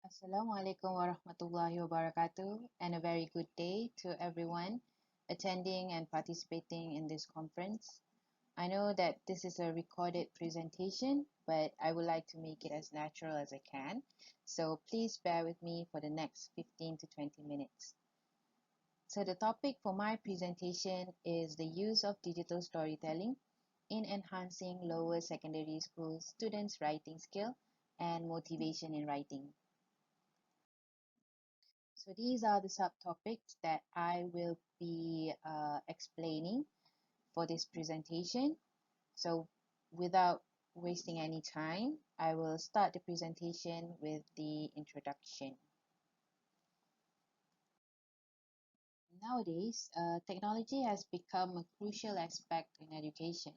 Assalamualaikum warahmatullahi wabarakatuh, and a very good day to everyone attending and participating in this conference. I know that this is a recorded presentation, but I would like to make it as natural as I can. So please bear with me for the next 15 to 20 minutes. So the topic for my presentation is the use of digital storytelling in enhancing lower secondary school students' writing skill and motivation in writing. So these are the subtopics that I will be explaining for this presentation. So without wasting any time, I will start the presentation with the introduction. Nowadays, technology has become a crucial aspect in education.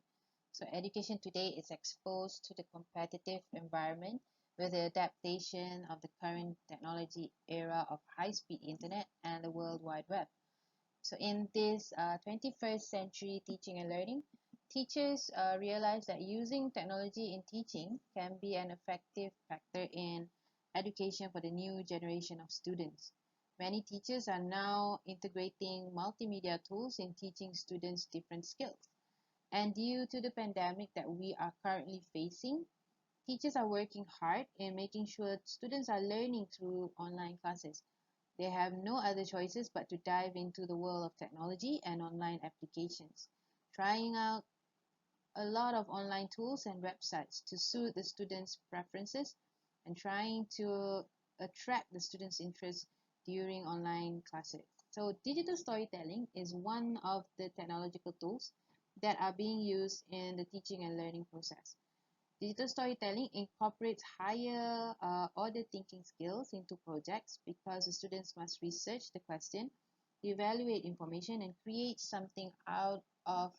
So education today is exposed to the competitive environment with the adaptation of the current technology era of high-speed internet and the World Wide Web. So in this 21st century teaching and learning, teachers realize that using technology in teaching can be an effective factor in education for the new generation of students. Many teachers are now integrating multimedia tools in teaching students different skills. And due to the pandemic that we are currently facing, teachers are working hard in making sure students are learning through online classes. They have no other choices but to dive into the world of technology and online applications, trying out a lot of online tools and websites to suit the students' preferences and trying to attract the students' interest during online classes. So digital storytelling is one of the technological tools that are being used in the teaching and learning process. Digital storytelling incorporates higher order thinking skills into projects because the students must research the question, evaluate information, and create something out of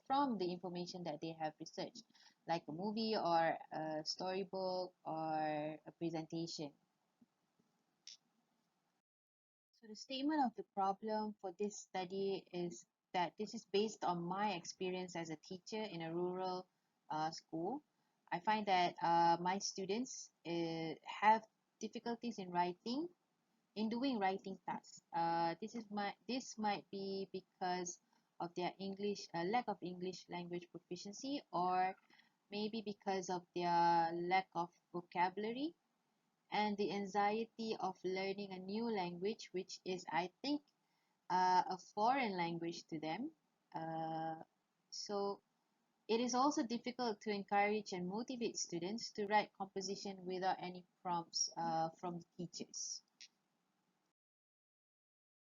from the information that they have researched, like a movie or a storybook or a presentation. So the statement of the problem for this study is that this is based on my experience as a teacher in a rural school. I find that my students have difficulties in doing writing tasks. This might be because of their lack of English language proficiency, or maybe because of their lack of vocabulary and the anxiety of learning a new language, which is, I think, a foreign language to them. Uh, so it is also difficult to encourage and motivate students to write composition without any prompts from teachers.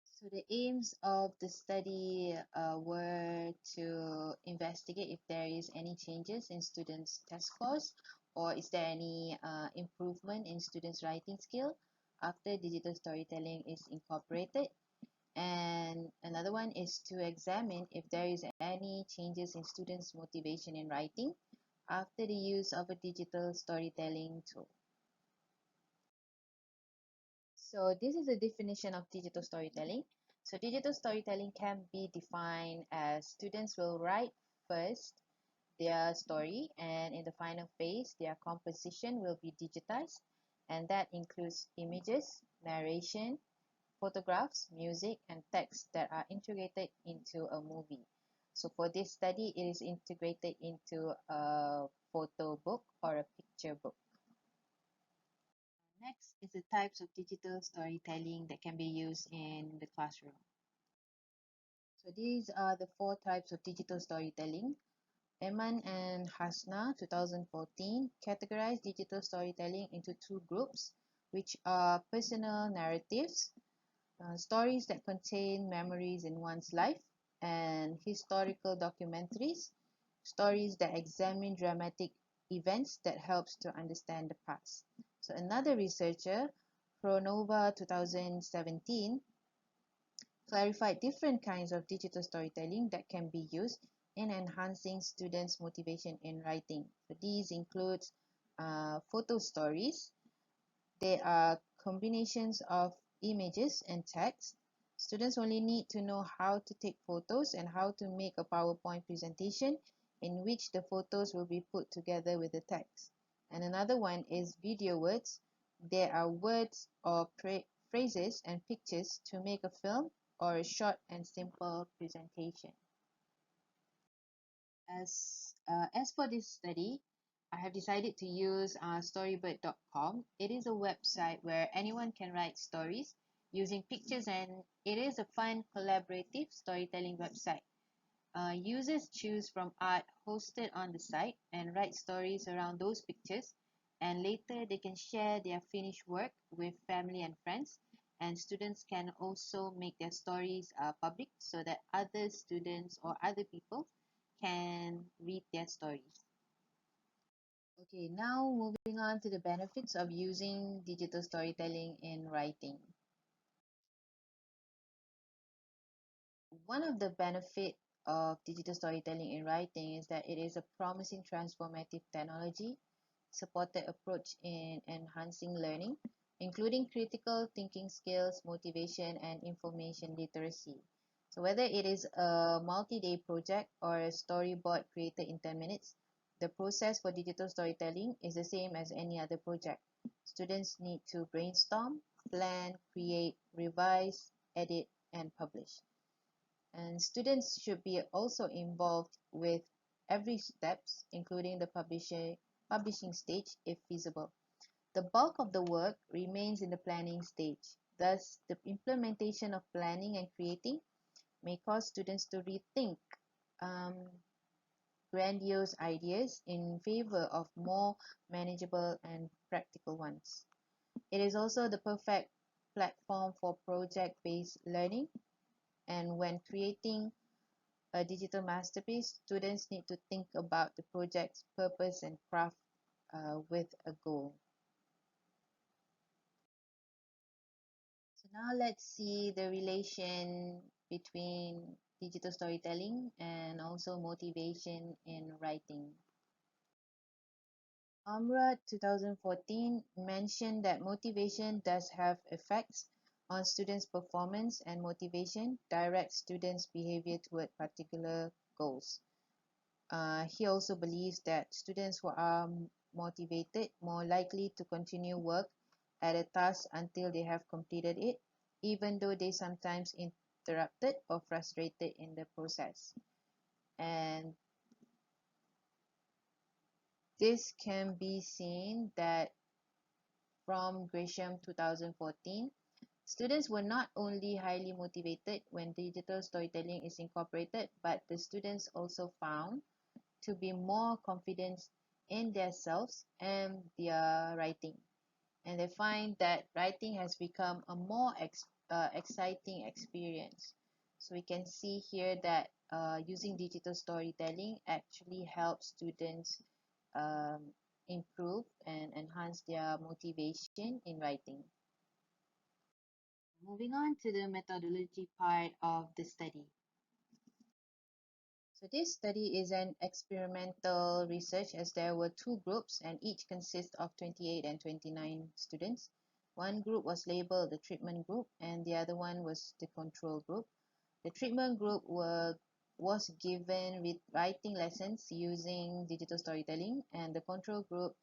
So the aims of the study were to investigate if there is any changes in students' test scores, or is there any improvement in students' writing skill after digital storytelling is incorporated. And another one is to examine if there is any changes in students' motivation in writing after the use of a digital storytelling tool. So this is a definition of digital storytelling. So digital storytelling can be defined as students will write first their story, and in the final phase their composition will be digitized, and that includes images, narration, photographs, music, and text that are integrated into a movie. So for this study, it is integrated into a photo book or a picture book. Next is the types of digital storytelling that can be used in the classroom. So these are the four types of digital storytelling. Eman and Hasna, 2014, categorized digital storytelling into two groups, which are personal narratives, stories that contain memories in one's life, and historical documentaries, stories that examine dramatic events that helps to understand the past. So another researcher, Pronova 2017, clarified different kinds of digital storytelling that can be used in enhancing students' motivation in writing. So these include photo stories. They are combinations of images and text. Students only need to know how to take photos and how to make a PowerPoint presentation in which the photos will be put together with the text. And another one is video words, There are words or phrases and pictures to make a film or a short and simple presentation. As for this study, I have decided to use storybird.com. It is a website where anyone can write stories using pictures, and it is a fun collaborative storytelling website. Users choose from art hosted on the site and write stories around those pictures, and later they can share their finished work with family and friends. And students can also make their stories public so that other students or other people can read their stories. Okay, now moving on to the benefits of using digital storytelling in writing. One of the benefits of digital storytelling in writing is that it is a promising transformative technology supported approach in enhancing learning, including critical thinking skills, motivation, and information literacy. So whether it is a multi-day project or a storyboard created in 10 minutes, the process for digital storytelling is the same as any other project. Students need to brainstorm, plan, create, revise, edit, and publish. And students should be also involved with every steps, including the publishing stage if feasible. The bulk of the work remains in the planning stage. Thus, the implementation of planning and creating may cause students to rethink um, grandiose ideas in favor of more manageable and practical ones. It is also the perfect platform for project-based learning, and when creating a digital masterpiece, students need to think about the project's purpose and craft with a goal. So now let's see the relation between digital storytelling and also motivation in writing. Amrad 2014 mentioned that motivation does have effects on students' performance, and motivation directs students' behavior toward particular goals. He also believes that students who are motivated more likely to continue work at a task until they have completed it, even though they sometimes interrupted or frustrated in the process. And this can be seen that from Gresham 2014, students were not only highly motivated when digital storytelling is incorporated, but the students also found to be more confident in themselves and their writing. And they find that writing has become a more exciting experience. So we can see here that using digital storytelling actually helps students um, improve and enhance their motivation in writing. Moving on to the methodology part of the study. So this study is an experimental research, as there were two groups and each consists of 28 and 29 students. One group was labeled the treatment group and the other one was the control group. The treatment group was given with writing lessons using digital storytelling, and the control group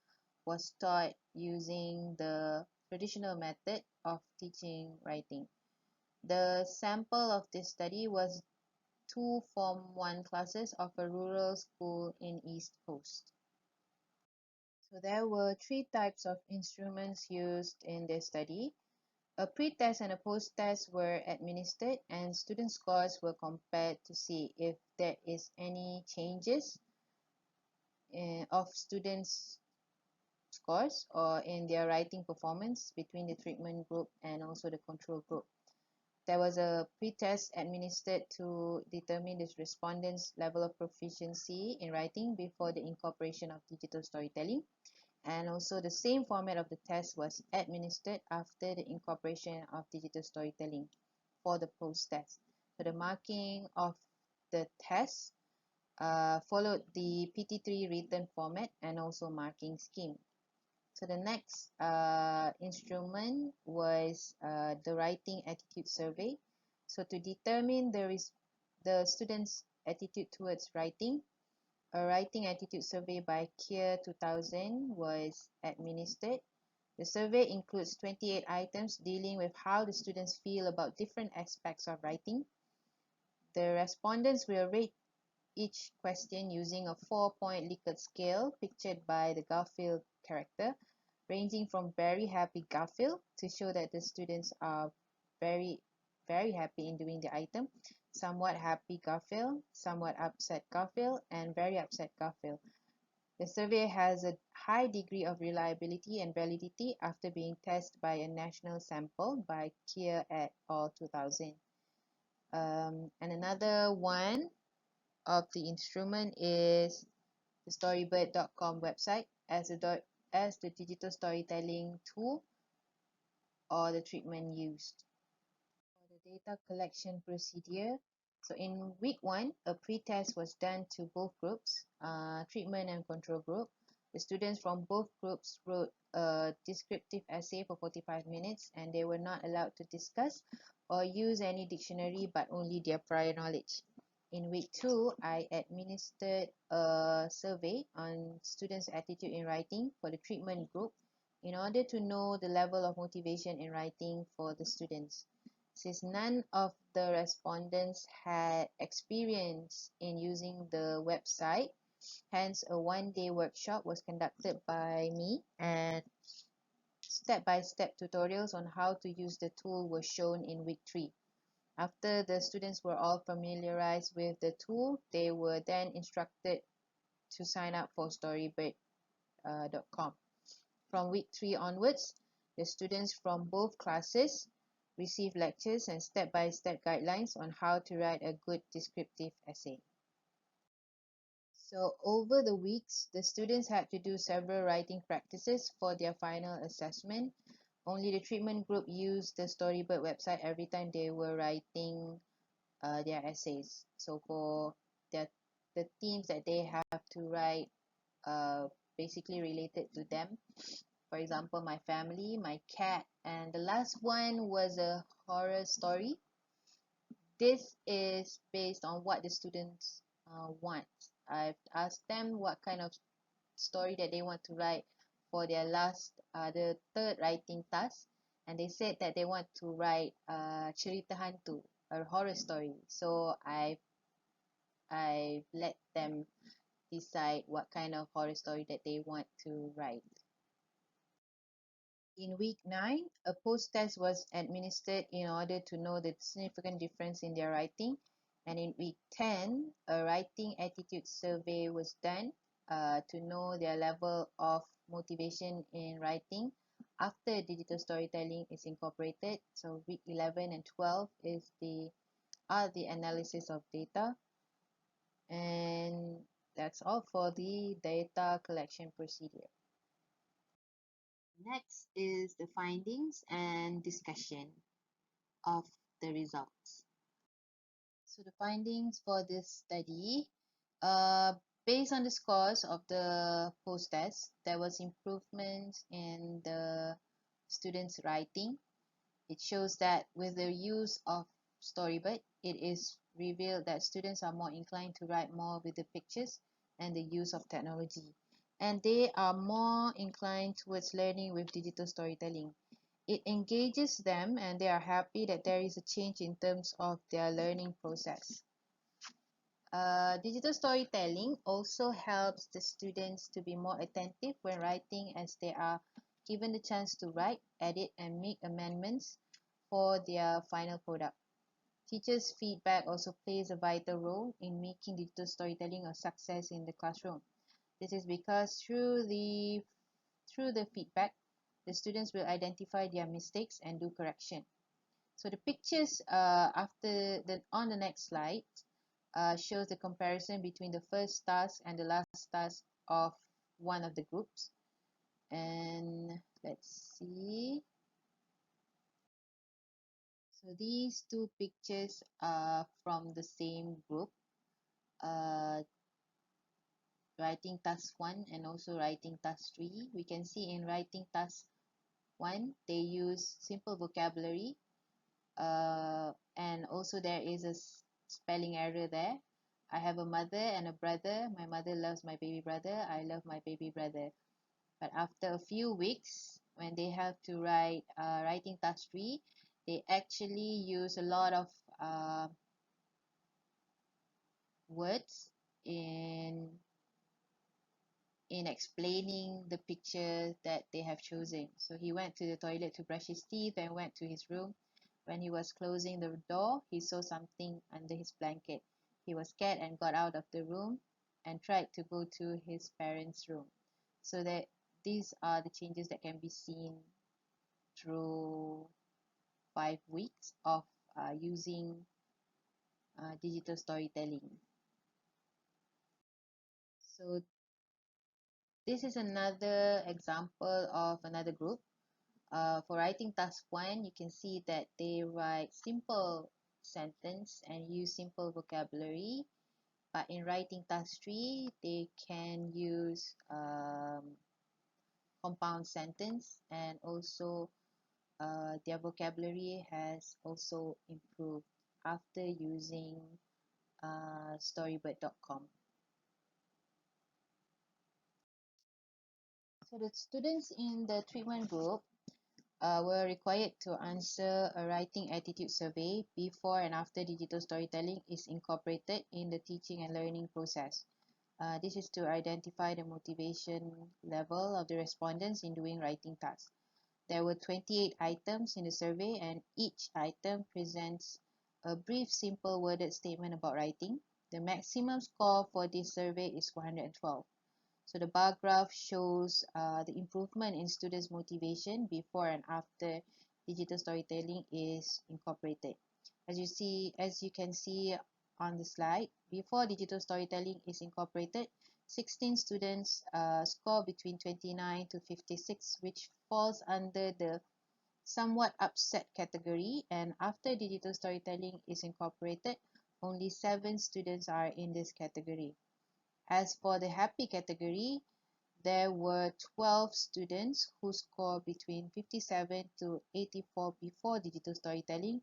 was taught using the traditional method of teaching writing. The sample of this study was two Form 1 classes of a rural school in East Coast. So there were three types of instruments used in this study. A pre-test and a post-test were administered, and student scores were compared to see if there is any changes of students' scores or in their writing performance between the treatment group and also the control group. There was a pre-test administered to determine the respondents' level of proficiency in writing before the incorporation of digital storytelling. And also the same format of the test was administered after the incorporation of digital storytelling for the post-test. So the marking of the test followed the PT3 written format and also marking scheme. So the next instrument was the writing attitude survey. So to determine the students' attitude towards writing, a writing attitude survey by Kier 2000 was administered. The survey includes 28 items dealing with how the students feel about different aspects of writing. The respondents will rate each question using a 4-point Likert scale pictured by the Garfield character, ranging from very happy Garfield to show that the students are very, very happy in doing the item, somewhat happy Garfield, somewhat upset Garfield, and very upset Garfield. The survey has a high degree of reliability and validity after being tested by a national sample by Kier et al. 2000. And another one of the instrument is the storybird.com website as the digital storytelling tool or the treatment used. For the data collection procedure, so in week 1, a pre-test was done to both groups, treatment and control group. The students from both groups wrote a descriptive essay for 45 minutes and they were not allowed to discuss or use any dictionary but only their prior knowledge. In week 2, I administered a survey on students' attitude in writing for the treatment group in order to know the level of motivation in writing for the students. Since none of the respondents had experience in using the website, hence a one-day workshop was conducted by me and step-by-step tutorials on how to use the tool were shown in week 3. After the students were all familiarized with the tool, they were then instructed to sign up for storybird.com. From week 3 onwards, the students from both classes received lectures and step-by-step guidelines on how to write a good descriptive essay. So over the weeks, the students had to do several writing practices for their final assessment. Only the treatment group used the Storybird website every time they were writing their essays. So for the themes that they have to write basically related to them. For example, my family, my cat, and the last one was a horror story. This is based on what the students want. I've asked them what kind of story that they want to write for their the third writing task, and they said that they want to write cerita hantu, a horror story. So I let them decide what kind of horror story that they want to write. In week 9, a post-test was administered in order to know the significant difference in their writing. And in week 10, a writing attitude survey was done to know their level of motivation in writing after digital storytelling is incorporated. So week 11 and 12 are the analysis of data. And that's all for the data collection procedure. Next is the findings and discussion of the results. So the findings for this study, based on the scores of the post-test, there was improvement in the students' writing. It shows that with the use of Storybird, it is revealed that students are more inclined to write more with the pictures and the use of technology. And they are more inclined towards learning with digital storytelling. It engages them and they are happy that there is a change in terms of their learning process. Digital storytelling also helps the students to be more attentive when writing as they are given the chance to write, edit, and make amendments for their final product. Teachers' feedback also plays a vital role in making digital storytelling a success in the classroom. This is because through the feedback, the students will identify their mistakes and do correction. So the pictures on the next slide shows the comparison between the first task and the last task of one of the groups. And let's see. So these two pictures are from the same group, writing task 1 and also writing task 3. We can see in writing task 1, they use simple vocabulary, and also there is a spelling error there. I have a mother and a brother. My mother loves my baby brother. I love my baby brother. But after a few weeks, when they have to write writing task 3, they actually use a lot of words in explaining the picture that they have chosen. So he went to the toilet to brush his teeth and went to his room. When he was closing the door, he saw something under his blanket. He was scared and got out of the room and tried to go to his parents' room. So that these are the changes that can be seen through 5 weeks of using digital storytelling. So this is another example of another group. For writing task 1, you can see that they write simple sentence and use simple vocabulary. But in writing task 3, they can use compound sentence, and also their vocabulary has also improved after using storybird.com. So the students in the treatment group were required to answer a writing attitude survey before and after digital storytelling is incorporated in the teaching and learning process. This is to identify the motivation level of the respondents in doing writing tasks. There were 28 items in the survey, and each item presents a brief, simple worded statement about writing. The maximum score for this survey is 112. So the bar graph shows the improvement in students' motivation before and after digital storytelling is incorporated. As you can see on the slide, before digital storytelling is incorporated, 16 students score between 29 to 56, which falls under the somewhat upset category, and after digital storytelling is incorporated, only 7 students are in this category. As for the happy category, there were 12 students who scored between 57 to 84 before digital storytelling,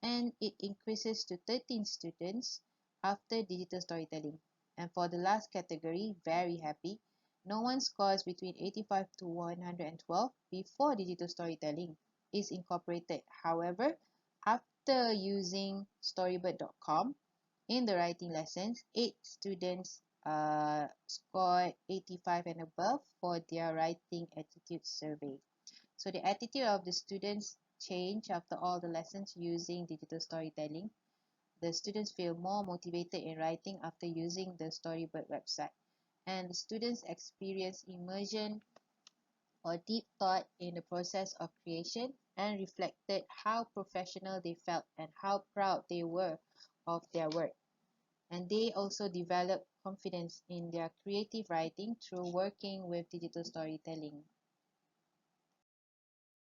and it increases to 13 students after digital storytelling. And for the last category, very happy, no one scores between 85 to 112 before digital storytelling is incorporated. However, after using storybird.com in the writing lessons, 8 students scored 85 and above for their writing attitude survey. So the attitude of the students change after all the lessons using digital storytelling. The students feel more motivated in writing after using the Storybird website. And the students experience immersion or deep thought in the process of creation and reflected how professional they felt and how proud they were of their work. And they also develop confidence in their creative writing through working with digital storytelling.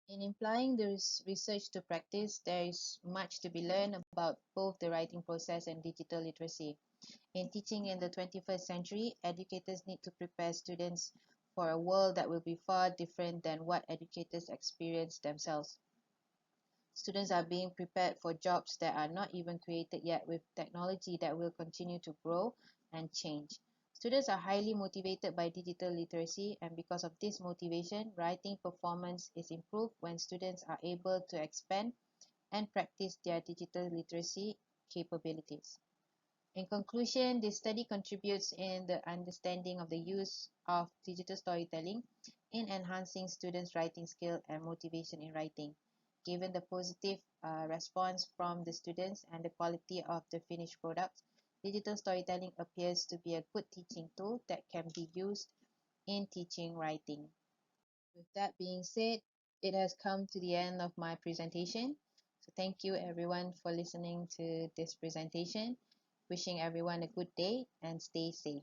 In applying the research to practice, there is much to be learned about both the writing process and digital literacy. In teaching in the 21st century, educators need to prepare students for a world that will be far different than what educators experience themselves. Students are being prepared for jobs that are not even created yet, with technology that will continue to grow and change. Students are highly motivated by digital literacy, and because of this motivation, writing performance is improved when students are able to expand and practice their digital literacy capabilities. In conclusion, this study contributes in the understanding of the use of digital storytelling in enhancing students' writing skill and motivation in writing. Given the positive response from the students and the quality of the finished products, digital storytelling appears to be a good teaching tool that can be used in teaching writing. With that being said, it has come to the end of my presentation. So thank you everyone for listening to this presentation. Wishing everyone a good day and stay safe.